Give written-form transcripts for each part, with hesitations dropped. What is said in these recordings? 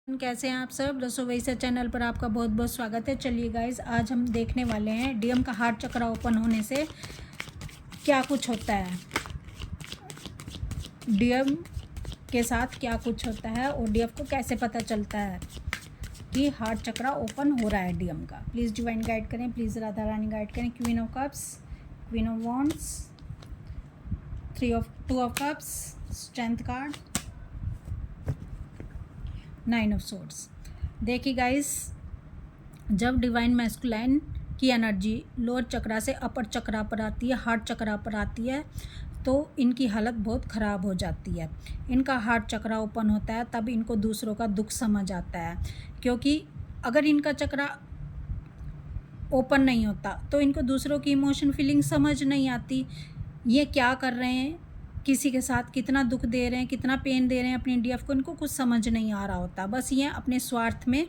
कैसे हैं आप सब। रसोई से चैनल पर आपका बहुत बहुत स्वागत है। चलिए गाइज, आज हम देखने वाले हैं डीएम का हार्ट चक्र ओपन होने से क्या कुछ होता है, डीएम के साथ क्या कुछ होता है और डीएम को कैसे पता चलता है कि हार्ट चक्र ओपन हो रहा है डीएम का। प्लीज़ डिवाइन गाइड करें, प्लीज़ राधा रानी गाइड करें। Queen of cups, queen of wands, two of cups, strength card, nine of swords. देखिए गाइस, जब डिवाइन मैस्कुलाइन की एनर्जी लोअर चक्रा से अपर चक्रा पर आती है, हार्ट चक्रा पर आती है, तो इनकी हालत बहुत ख़राब हो जाती है। इनका हार्ट चक्रा ओपन होता है तब इनको दूसरों का दुख समझ आता है, क्योंकि अगर इनका चक्रा ओपन नहीं होता तो इनको दूसरों की इमोशन फीलिंग समझ नहीं आती। ये क्या कर रहे हैं, किसी के साथ कितना दुख दे रहे हैं, कितना पेन दे रहे हैं अपनी डीएफ को, इनको कुछ समझ नहीं आ रहा होता। बस ये अपने स्वार्थ में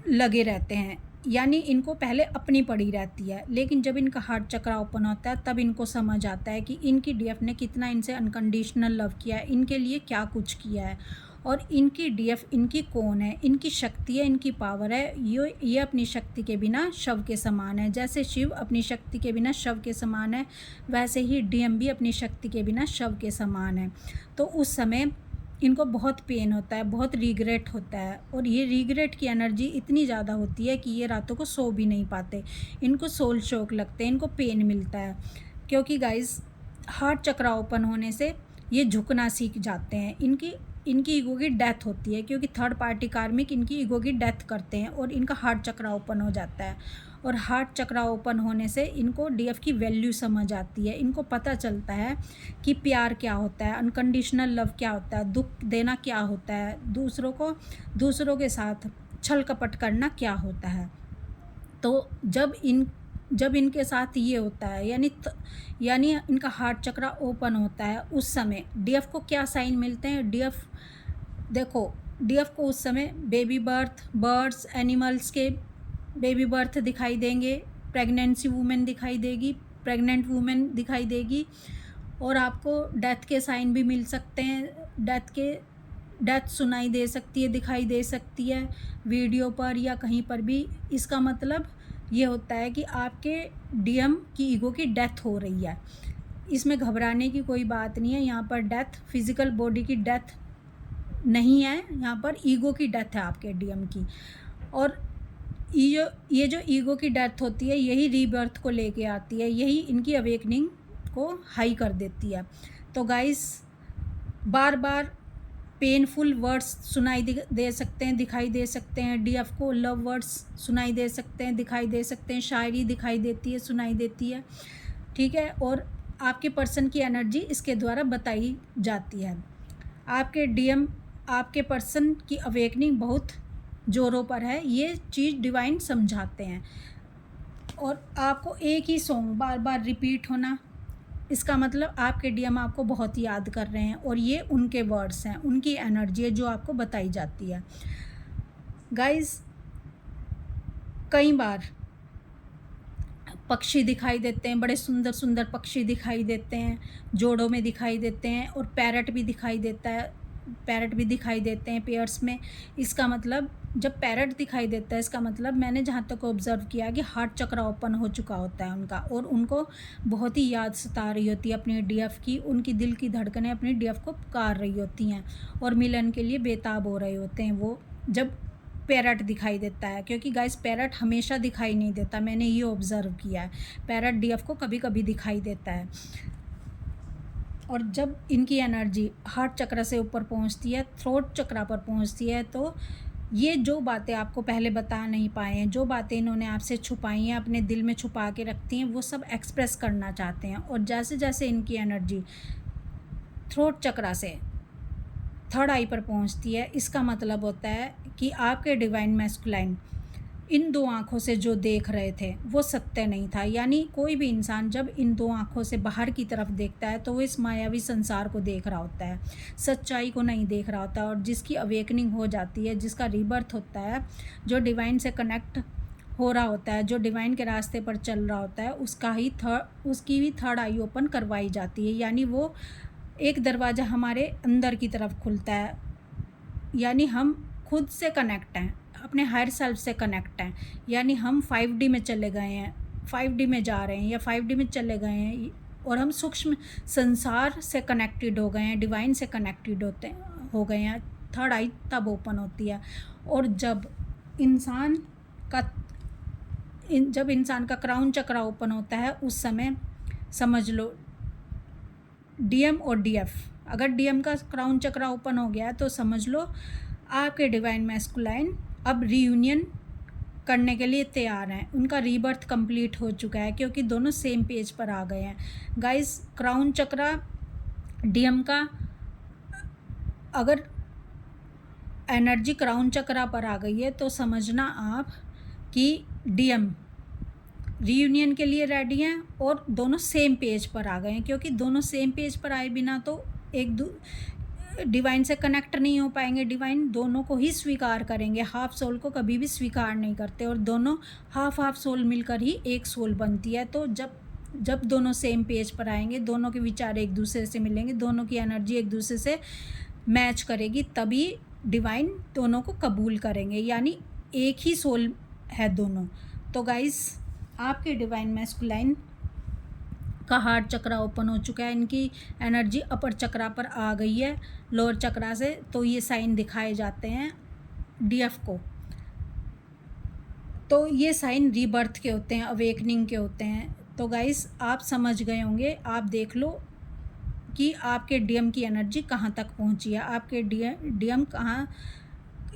लगे रहते हैं, यानी इनको पहले अपनी पड़ी रहती है। लेकिन जब इनका हार्ट चक्र ओपन होता है तब इनको समझ आता है कि इनकी डीएफ ने कितना इनसे अनकंडीशनल लव किया है, इनके लिए क्या कुछ किया है, और इनकी डीएफ इनकी कौन है, इनकी शक्ति है, इनकी पावर है। ये अपनी शक्ति के बिना शव के समान है। जैसे शिव अपनी शक्ति के बिना शव के समान है, वैसे ही डीएम भी अपनी शक्ति के बिना शव के समान है। तो उस समय इनको बहुत पेन होता है, बहुत रिग्रेट होता है, और ये रिग्रेट की एनर्जी इतनी ज़्यादा होती है कि ये रातों को सो भी नहीं पाते। इनको सोल शॉक लगते हैं, इनको पेन मिलता है, क्योंकि गाइस हार्ट चक्र ओपन होने से ये झुकना सीख जाते हैं। इनकी ईगो की डेथ होती है, क्योंकि थर्ड पार्टी कार्मिक इनकी ईगो की डेथ करते हैं और इनका हार्ट चक्र ओपन हो जाता है। और हार्ट चक्र ओपन होने से इनको डीएफ की वैल्यू समझ आती है। इनको पता चलता है कि प्यार क्या होता है, अनकंडीशनल लव क्या होता है, दुख देना क्या होता है, दूसरों के साथ छल कपट करना क्या होता है। तो जब इनके साथ ये होता है, यानी इनका हार्ट चक्र ओपन होता है, उस समय डीएफ को क्या साइन मिलते हैं। डीएफ को उस समय बेबी बर्ड्स, एनिमल्स के बेबी बर्थ दिखाई देंगे, प्रेग्नेंट वूमेन दिखाई देगी, और आपको डेथ के साइन भी मिल सकते हैं। डेथ सुनाई दे सकती है, दिखाई दे सकती है वीडियो पर या कहीं पर भी। इसका मतलब ये होता है कि आपके डीएम की ईगो की डेथ हो रही है। इसमें घबराने की कोई बात नहीं है। यहाँ पर डेथ फिजिकल बॉडी की डेथ नहीं है, यहाँ पर ईगो की डेथ है आपके डीएम की। और ये जो ईगो की डेथ होती है, यही रीबर्थ को लेके आती है, यही इनकी अवेकनिंग को हाई कर देती है। तो गाइस, बार बार पेनफुल वर्ड्स सुनाई दे सकते हैं, दिखाई दे सकते हैं। डीएफ को लव वर्ड्स सुनाई दे सकते हैं, दिखाई दे सकते हैं। शायरी दिखाई देती है, सुनाई देती है, ठीक है। और आपके पर्सन की एनर्जी इसके द्वारा बताई जाती है। आपके डीएम, आपके पर्सन की अवेकनिंग बहुत जोरों पर है, ये चीज़ डिवाइन समझाते हैं। और आपको एक ही सॉन्ग बार बार रिपीट होना, इसका मतलब आपके डीएम आपको बहुत याद कर रहे हैं, और ये उनके वर्ड्स हैं, उनकी एनर्जी है जो आपको बताई जाती है। गाइस, कई बार पक्षी दिखाई देते हैं, बड़े सुंदर सुंदर पक्षी दिखाई देते हैं, जोड़ों में दिखाई देते हैं, और पैरट भी दिखाई देते हैं पेयर्स में। इसका मतलब जब पैरट दिखाई देता है, इसका मतलब मैंने जहाँ तक ऑब्जर्व किया कि हार्ट चक्र ओपन हो चुका होता है उनका, और उनको बहुत ही याद सता रही होती है अपनी डीएफ की। उनकी दिल की धड़कनें अपनी डीएफ को पुकार रही होती हैं और मिलन के लिए बेताब हो रहे होते हैं वो, जब पैरट दिखाई देता है। क्योंकि गाइस, पैरट हमेशा दिखाई नहीं देता, मैंने ये ऑब्ज़र्व किया है। पैरट डीएफ को कभी कभी दिखाई देता है। और जब इनकी एनर्जी हार्ट चक्र से ऊपर पहुंचती है, थ्रोट चक्र पर पहुंचती है, तो ये जो बातें आपको पहले बता नहीं पाए हैं, जो बातें इन्होंने आपसे छुपाई हैं, अपने दिल में छुपा के रखती हैं, वो सब एक्सप्रेस करना चाहते हैं। और जैसे जैसे इनकी एनर्जी थ्रोट चक्र से थर्ड आई पर पहुंचती है, इसका मतलब होता है कि आपके डिवाइन मैस्कुलाइन इन दो आँखों से जो देख रहे थे वो सत्य नहीं था। यानी कोई भी इंसान जब इन दो आँखों से बाहर की तरफ देखता है तो वो इस मायावी संसार को देख रहा होता है, सच्चाई को नहीं देख रहा होता। और जिसकी अवेकनिंग हो जाती है, जिसका रीबर्थ होता है, जो डिवाइन से कनेक्ट हो रहा होता है, जो डिवाइन के रास्ते पर चल रहा होता है, उसकी भी थर्ड आई ओपन करवाई जाती है। यानी वो एक दरवाज़ा हमारे अंदर की तरफ खुलता है, यानी हम खुद से कनेक्ट हैं, अपने हायर सेल्फ से कनेक्ट हैं, यानी हम 5D में चले गए हैं, 5D में जा रहे हैं या 5D में चले गए हैं और हम सूक्ष्म संसार से कनेक्टेड हो गए हैं, डिवाइन से कनेक्टेड हो गए हैं। थर्ड आई तब ओपन होती है। और जब इंसान का क्राउन चक्रा ओपन होता है उस समय समझ लो DM और DF, अगर DM का क्राउन चक्रा ओपन हो गया है तो समझ लो आपके डिवाइन मैस्कुलाइन अब रीयूनियन करने के लिए तैयार हैं, उनका रीबर्थ कंप्लीट हो चुका है क्योंकि दोनों सेम पेज पर आ गए हैं। गाइस क्राउन चक्रा DM का अगर एनर्जी क्राउन चक्रा पर आ गई है तो समझना आप कि DM रीयूनियन के लिए रेडी हैं और दोनों सेम पेज पर आ गए हैं, क्योंकि दोनों सेम पेज पर आए बिना तो डिवाइन से कनेक्ट नहीं हो पाएंगे। डिवाइन दोनों को ही स्वीकार करेंगे, हाफ सोल को कभी भी स्वीकार नहीं करते और दोनों हाफ सोल मिलकर ही एक सोल बनती है। तो जब दोनों सेम पेज पर आएंगे, दोनों के विचार एक दूसरे से मिलेंगे, दोनों की एनर्जी एक दूसरे से मैच करेगी, तभी डिवाइन दोनों को कबूल करेंगे, यानी एक ही सोल है दोनों। तो गाइस आपके डिवाइन मैस्कुलाइन का हार्ट चक्रा ओपन हो चुका है, इनकी एनर्जी अपर चक्रा पर आ गई है लोअर चक्रा से, तो ये साइन दिखाए जाते हैं DF को। तो ये साइन रीबर्थ के होते हैं, अवेकनिंग के होते हैं। तो गाइस आप समझ गए होंगे, आप देख लो कि आपके DM की एनर्जी कहाँ तक पहुँची है, आपके DM कहाँ,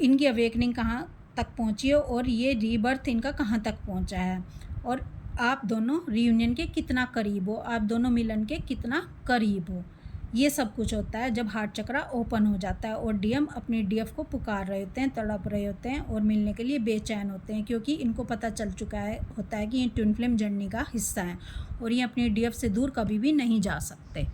इनकी अवेकनिंग कहाँ तक पहुँची है और ये रीबर्थ इनका कहाँ तक पहुँचा है, और आप दोनों रीयूनियन के कितना करीब हो, आप दोनों मिलन के कितना करीब हो। ये सब कुछ होता है जब हार्ट चक्रा ओपन हो जाता है और DM अपनी DF को पुकार रहे होते हैं, तड़प रहे होते हैं और मिलने के लिए बेचैन होते हैं, क्योंकि इनको पता चल चुका होता है कि ये ट्विन फ्लेम जर्नी का हिस्सा है और ये अपनी DF से दूर कभी भी नहीं जा सकते।